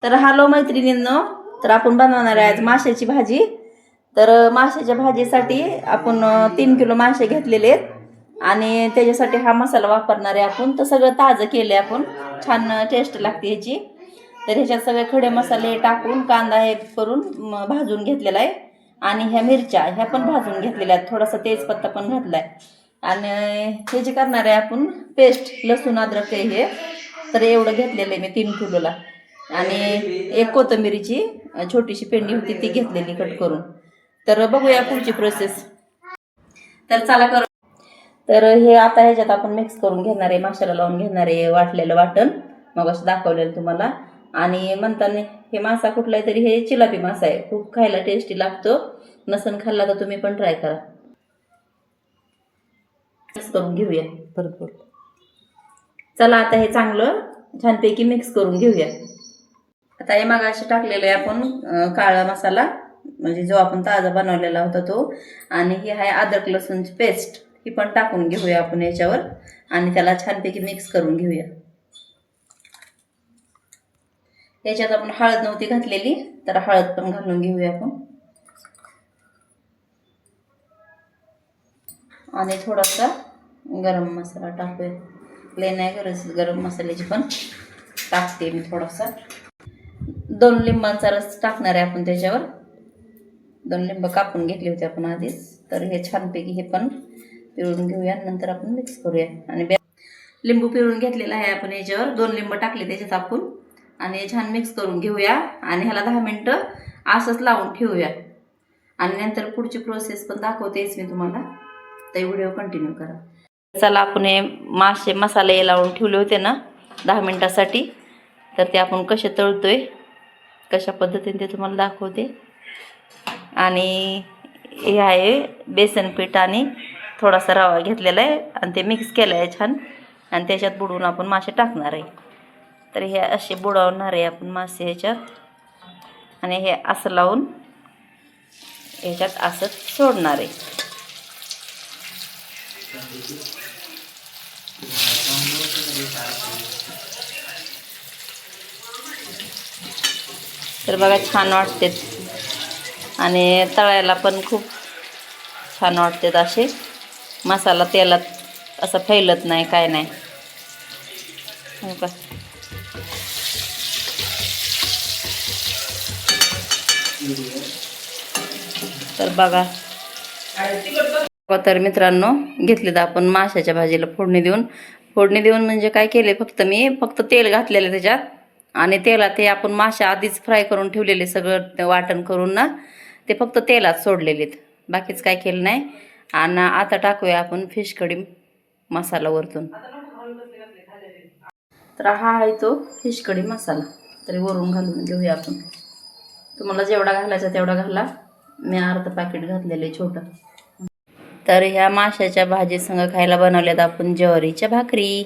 तर हॅलो मैत्रिणींनो, तर आपण बनवणार आहे आज माशाची भाजी. तर माशाच्या भाजीसाठी आपण 3 किलो मासे घेतलेले आहेत आणि त्याच्यासाठी हा मसाला वापरणार आहे आपण. तर सगळं ताजं केलं आपण, छान टेस्ट लागते ह्याची. तर ह्याच्यात सगळे खडे मसाले टाकून कांदा हे करून भाजून घेतलेला आहे आणि ह्या मिरच्या ह्या पण भाजून घेतलेल्या आहेत, थोडासा तेजपत्ता पण घातला आहे. आणि हे जे करणार आहे आपण पेस्ट लसूण अद्रक हे, तर एवढं घेतलेलं आहे मी 3 किलोला. आणि एक कोथिंबीरीची छोटीशी पेंडी होती ती घेतलेली कट करून. तर बघूया पुढची प्रोसेस. तर चला कर. तर हे आता ह्याच्यात आपण मिक्स करून घेणार आहे, माशाला लावून घेणार आहे वाटलेलं वाटण, मग असं दाखवलेलं तुम्हाला. आणि म्हणताना हे मासा कुठला आहे तरी हे चिलापी मासा आहे, खूप खायला टेस्टी लागतो. नसन खाल्ला तर तुम्ही पण ट्राय करा. मिक्स करून घेऊया भरपूर. चला आता हे चांगलं छानपैकी मिक्स करून घेऊया. आता हे मगाशी टाकलेलं आहे आपण काळा मसाला, म्हणजे जो आपण ताजा बनवलेला होता तो. आणि ही आहे अद्रक लसूणची पेस्ट, ही पण टाकून घेऊया आपण याच्यावर आणि त्याला छानपैकी मिक्स करून घेऊया. याच्यात आपण हळद नव्हती घातलेली, तर हळद पण घालून घेऊया आपण. आणि थोडासा गरम मसाला टाकूया. लय नाही गरज गरम मसाल्याची, पण टाकते मी थोडासा. 2 लिंबांचा रस टाकणार आहे आपण त्याच्यावर. 2 लिंब कापून घेतले होते आपण आधीच. तर हे छानपैकी हे पण पिळून घेऊया, नंतर आपण मिक्स करूया. आणि लिंबू पिळून घेतलेला आहे आपण याच्यावर, 2 लिंब टाकले त्याच्यात आपण. आणि हे छान मिक्स करून घेऊया आणि ह्याला 10 मिनटं असंच लावून ठेवूया. आणि नंतर पुढची प्रोसेस पण दाखवतेच मी तुम्हाला, तर व्हिडिओ कंटिन्यू करा. चला, आपण हे मासे मसाले लावून ठेवले होते ना 10 मिनटासाठी, तर ते आपण कसे तळतोय कशा पद्धतीने ते तुम्हाला दाखवते. आणि हे आहे बेसन पीठ आणि थोडासा रवा घेतलेला आहे आणि ते मिक्स केलं आहे छान. आणि त्याच्यात बुडवून आपण मासे टाकणार आहे. तर हे असे बुडवणार आहे आपण मासे ह्याच्यात, आणि हे असं लावून ह्याच्यात असं सोडणार आहे. तर बघा छान वाटते आणि तळायला पण खूप छान वाटतात. असे मसाला तेलात असं फैलत नाही, काय नाही. हो का. तर बघा तर मित्रांनो, घेतलेलं आपण माशाच्या भाजीला फोडणी देऊन म्हणजे काय केले, फक्त तेल घातलेलं त्याच्यात. आणि तेलात ते आपण मासे आधीच फ्राय करून ठेवलेले सगळं वाटण करून ना, ते फक्त तेलात सोडलेले, बाकीच काय केलं नाही. आणि आता टाकूया आपण फिश कढी मसाला वरतून. तर हा आहे तो फिश कढी मसाला, तरी वरून घालून घेऊया आपण. तुम्हाला जेवढा घालायचा तेवढा घाला, मी अर्ध पॅकेट घातलेले छोटं. तर ह्या माशाच्या भाजी संग खायला बनवल्यात आपण ज्वारीच्या भाकरी.